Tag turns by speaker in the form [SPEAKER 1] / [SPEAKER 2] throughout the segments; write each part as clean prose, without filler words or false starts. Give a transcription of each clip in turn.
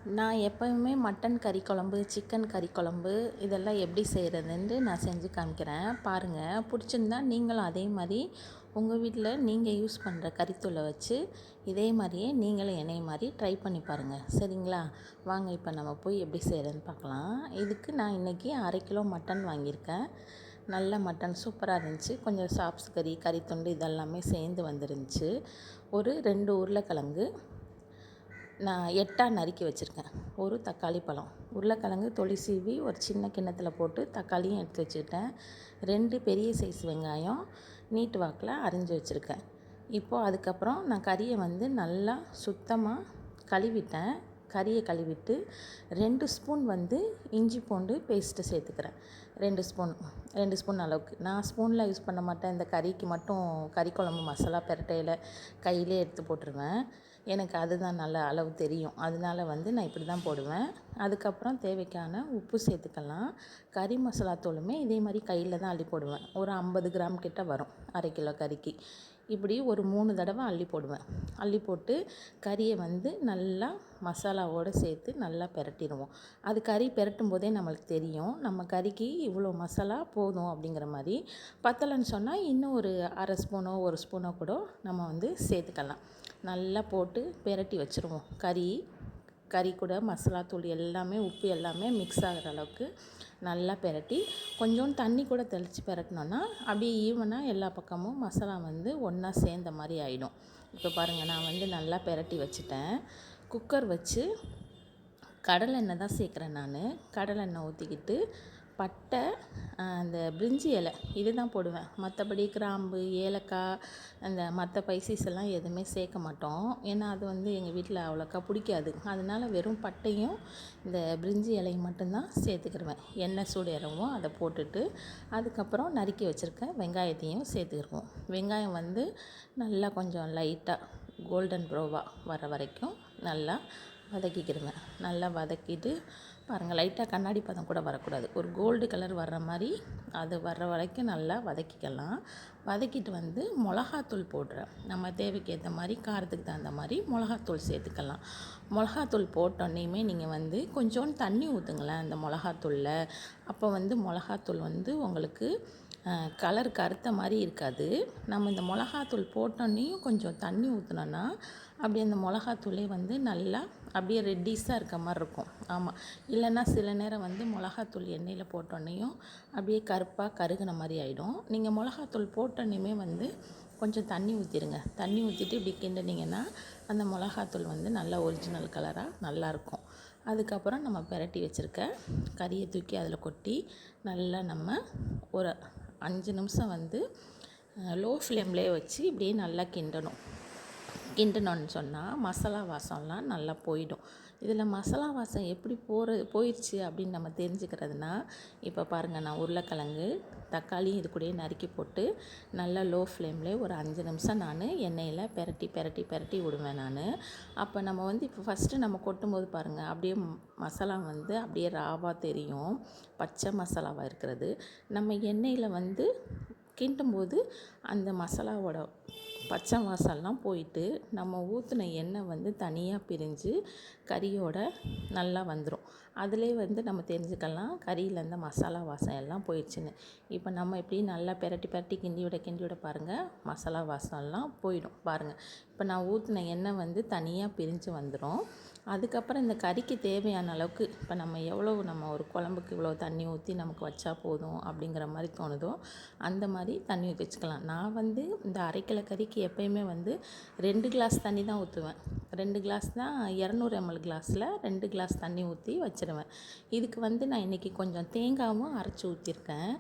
[SPEAKER 1] நான் எப்போவுமே மட்டன் கறி குழம்பு, சிக்கன் கறி குழம்பு இதெல்லாம் எப்படி செய்கிறதுன்ட்டு நான் செஞ்சு காமிக்கிறேன். பாருங்கள், பிடிச்சிருந்தா நீங்களும் அதே மாதிரி உங்கள் வீட்டில் நீங்கள் யூஸ் பண்ணுற கறித்தூளை வச்சு இதே மாதிரியே நீங்களும் என்னைய மாதிரி ட்ரை பண்ணி பாருங்கள். சரிங்களா? வாங்க இப்போ நம்ம போய் எப்படி செய்கிறதுன்னு பார்க்கலாம். இதுக்கு நான் இன்றைக்கி 1/2 கிலோ மட்டன் வாங்கியிருக்கேன். நல்ல மட்டன் சூப்பராக இருந்துச்சு. கொஞ்சம் சாப்ஸ் கறித்துண்டு இதெல்லாமே சேர்ந்து வந்துருந்துச்சு. ஒரு 2 உருளைக்கிழங்கு நான் 8ஆக நறுக்கி வச்சுருக்கேன். ஒரு தக்காளி பழம், உருளைக்கிழங்கு தொளி சீவி ஒரு சின்ன கிண்ணத்தில் போட்டு தக்காளியும் எடுத்து வச்சுக்கிட்டேன். 2 பெரிய சைஸ் வெங்காயம் நீட்டு வாக்கில் அரிஞ்சு வச்சுருக்கேன். இப்போது அதுக்கப்புறம் நான் கறியை நல்லா சுத்தமாக கழுவிட்டேன். கறியை கழுவிட்டு 2 ஸ்பூன் இஞ்சி பூண்டு பேஸ்ட்டு சேர்த்துக்கிறேன். 2 ஸ்பூன் அளவுக்கு. நான் ஸ்பூனில் யூஸ் பண்ண மாட்டேன். இந்த கறிக்கு மட்டும் கறி குழம்பு மசாலா பெரட்டையில் கையிலே எடுத்து போட்டுருவேன். எனக்கு அதுதான் நல்ல அளவு தெரியும். அதனால நான் இப்படி தான் போடுவேன். அதுக்கப்புறம் தேவைக்கான உப்பு சேர்த்துக்கலாம். கறி மசாலா தூளுமே இதே மாதிரி கையில் தான் அள்ளி போடுவேன். ஒரு 50 கிராம் கிட்ட வரும் 1/2 கிலோ கறிக்கு. இப்படி ஒரு 3 தடவை அள்ளி போடுவேன். அள்ளி போட்டு கறியை நல்லா மசாலாவோடு சேர்த்து நல்லா பெரட்டிடுவோம். அது கறி பெரட்டும் போதே நம்மளுக்கு தெரியும், நம்ம கறிக்கு இவ்வளோ மசாலா போதும் அப்படிங்கிற மாதிரி. பத்தலைன்னு சொன்னால் இன்னும் ஒரு 1/2 ஸ்பூனோ 1 ஸ்பூனோ கூட நம்ம சேர்த்துக்கலாம். நல்லா போட்டு பெரட்டி வச்சுருவோம். கறி கூட மசாலா தூள் எல்லாமே உப்பு எல்லாமே மிக்ஸ் ஆகிற அளவுக்கு நல்லா பெரட்டி கொஞ்சோண்டு தண்ணி கூட தெளித்து பெரட்டினோன்னா அப்படியே ஈவனாக எல்லா பக்கமும் மசாலா ஒன்றா சேர்ந்த மாதிரி ஆகிடும். இப்போ பாருங்கள், நான் நல்லா பெரட்டி வச்சுட்டேன். குக்கர் வச்சு கடலெண்ணெய் தான் சேர்க்குறேன். நான் கடலெண்ணெய் ஊற்றிக்கிட்டு பட்டை, அந்த பிரிஞ்சி இலை இது தான் போடுவேன். மற்றபடி கிராம்பு, ஏலக்காய், அந்த மற்ற ஸ்பைசஸ் எல்லாம் எதுவுமே சேர்க்க மாட்டோம். ஏன்னா அது எங்கள் வீட்டில் அவ்வளோக்கா பிடிக்காது. அதனால் வெறும் பட்டையும் இந்த பிரிஞ்சி இலையும் மட்டும்தான் சேர்த்துக்கிடுவேன். எண்ணெய் சூடு இறங்கும், அதை போட்டுட்டு அதுக்கப்புறம் நறுக்கி வச்சுருக்க வெங்காயத்தையும் சேர்த்துக்கிடுவோம். வெங்காயம் நல்லா கொஞ்சம் லைட்டாக கோல்டன் ப்ரௌவாக வர வரைக்கும் நல்லா வதக்கிக்கிடுவேன். நல்லா வதக்கிட்டு பாருங்கள், லைட்டாக கண்ணாடி பதம் கூட வரக்கூடாது, ஒரு கோல்டு கலர் வர்ற மாதிரி அது வர்ற வரைக்கும் நல்லா வதக்கிக்கலாம். வதக்கிட்டு மிளகாத்தூள் போடுறேன். நம்ம தேவைக்கு ஏற்ற மாதிரி காரத்துக்கு தகுந்த மாதிரி மிளகாத்தூள் சேர்த்துக்கலாம். மிளகாத்தூள் போட்டோன்னையுமே நீங்கள் கொஞ்சோண்டு தண்ணி ஊற்றுங்களேன் அந்த மிளகாத்தூளில். அப்போ மிளகாத்தூள் உங்களுக்கு கலர் கருத்த மாதிரி இருக்காது. நம்ம இந்த மிளகாத்தூள் போட்டோன்னையும் கொஞ்சம் தண்ணி ஊற்றினோன்னா அப்படியே அந்த மிளகாத்தூளே நல்லா அப்படியே ரெட்டிஸாக இருக்க மாதிரி இருக்கும். ஆமாம், இல்லைன்னா சில நேரம் மிளகாத்தூள் எண்ணெயில் போட்டோன்னையும் அப்படியே கருப்பாக கருகின மாதிரி ஆகிடும். நீங்கள் மிளகாத்தூள் போட்டோன்னையுமே கொஞ்சம் தண்ணி ஊற்றிடுங்க. தண்ணி ஊற்றிட்டு இப்படி கிண்டினீங்கன்னா அந்த மிளகாத்தூள் நல்லா ஒரிஜினல் கலராக நல்லாயிருக்கும். அதுக்கப்புறம் நம்ம பெரட்டி வச்சுருக்க கறியை தூக்கி அதில் கொட்டி நல்லா நம்ம ஒரு 5 நிமிஷம் லோ ஃப்ளேம்லேயே வச்சு இப்படியே நல்லா கிண்டணும்னு சொன்னால் மசாலா வாசம்லாம் நல்லா போயிடும். இதில் மசாலா வாசம் எப்படி போயிடுச்சு அப்படின்னு நம்ம தெரிஞ்சுக்கிறதுனா, இப்போ பாருங்கள், நான் உருளைக்கிழங்கு தக்காளியும் இது கூடயே நறுக்கி போட்டு நல்லா லோ ஃப்ளேம்லேயே ஒரு 5 நிமிஷம் நான் எண்ணெயில் பெரட்டி விடுவேன் நான். அப்போ நம்ம இப்போ ஃபஸ்ட்டு நம்ம கொட்டும்போது பாருங்கள், அப்படியே மசாலா அப்படியே ராவாக தெரியும், பச்சை மசாலாவாக இருக்கிறது. நம்ம எண்ணெயில் கிண்டும்போது அந்த மசாலாவோட பச்சை வாசம்லாம் போயிட்டு நம்ம ஊற்றின எண்ணெய் தனியாக பிரிஞ்சு கறியோட நல்லா வந்துடும். அதிலே நம்ம தெரிஞ்சுக்கலாம் கறியில் இந்த மசாலா வாசம் எல்லாம் போயிடுச்சுன்னு. இப்போ நம்ம இப்படி நல்லா பெரட்டி கிண்டி விட பாருங்கள், மசாலா வாசம்லாம் போயிடும். பாருங்கள், இப்போ நான் ஊற்றின எண்ணெய் தனியாக பிரிஞ்சு வந்துடும். அதுக்கப்புறம் இந்த கறிக்கு தேவையான அளவுக்கு இப்போ நம்ம ஒரு குழம்புக்கு இவ்வளோ தண்ணி ஊற்றி நமக்கு வச்சா போதும் அப்படிங்கிற மாதிரி தோணுதோ அந்த மாதிரி தண்ணி ஊற்றி வச்சுக்கலாம். நான் இந்த 1/2 கிலோ கறிக்கு எப்போயுமே 2 கிளாஸ் தண்ணி தான் ஊற்றுவேன். 2 கிளாஸ் தான் 200 ml கிளாஸில் 2 கிளாஸ் தண்ணி ஊற்றி வச்சுருவேன். இதுக்கு நான் இன்றைக்கி கொஞ்சம் தேங்காயும் அரைச்சி ஊற்றிருக்கேன்.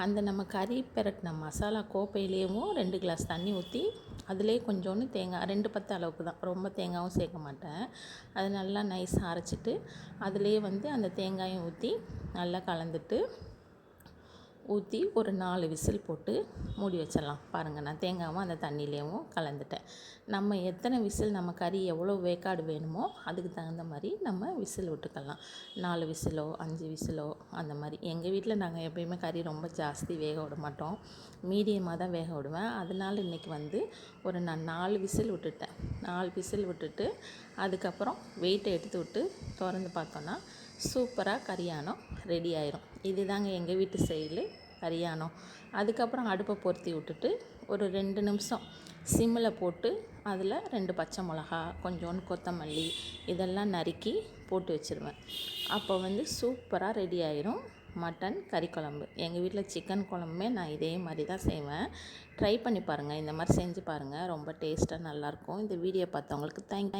[SPEAKER 1] அந்த நம்ம கறி பெரட்டின மசாலா கோப்பையிலேயும் 2 கிளாஸ் தண்ணி ஊற்றி அதிலே கொஞ்சோண்டு தேங்காய் 2 பத்து அளவுக்கு தான், ரொம்ப தேங்காயும் சேர்க்க மாட்டேன். அது நல்லா நைஸாக அரைச்சிட்டு அதிலே அந்த தேங்காயும் ஊற்றி நல்லா கலந்துட்டு ஊற்றி ஒரு 4 விசில் போட்டு மூடி வச்சிடலாம். பாருங்கள், நான் தேங்காவும் அந்த தண்ணியிலேயும் கலந்துட்டேன். நம்ம எத்தனை விசில், நம்ம கறி எவ்வளோ வேக்காடு வேணுமோ அதுக்கு தகுந்த மாதிரி நம்ம விசில் விட்டுக்கலாம். 4 விசிலோ 5 விசிலோ அந்த மாதிரி. எங்கள் வீட்டில் நாங்கள் எப்பயுமே கறி ரொம்ப ஜாஸ்தி வேக விட மாட்டோம், மீடியமாக தான் வேக விடுவேன். அதனால் இன்றைக்கி நான் 4 விசில் விட்டுட்டேன். 4 விசில் விட்டுட்டு அதுக்கப்புறம் வெயிட்டை எடுத்து விட்டு திறந்து பார்த்தோன்னா சூப்பராக கரியானம் ரெடி ஆயிரும். இது தாங்க எங்கள் வீட்டு ஸ்டைலு கரியானம். அதுக்கப்புறம் அடுப்பை பொருத்தி விட்டுட்டு ஒரு 2 நிமிஷம் சிம்மில் போட்டு அதில் 2 பச்சை மிளகா, கொஞ்சோண்டு கொத்தமல்லி இதெல்லாம் நறுக்கி போட்டு வச்சுருவேன். அப்போ சூப்பராக ரெடி ஆயிரும் மட்டன் கறி குழம்பு. எங்கள் வீட்டில் சிக்கன் குழம்புமே நான் இதே மாதிரி தான் செய்வேன். ட்ரை பண்ணி பாருங்கள், இந்த மாதிரி செஞ்சு பாருங்கள், ரொம்ப டேஸ்ட்டாக நல்லாயிருக்கும். இந்த வீடியோ பார்த்தவங்களுக்கு தேங்க்யூ.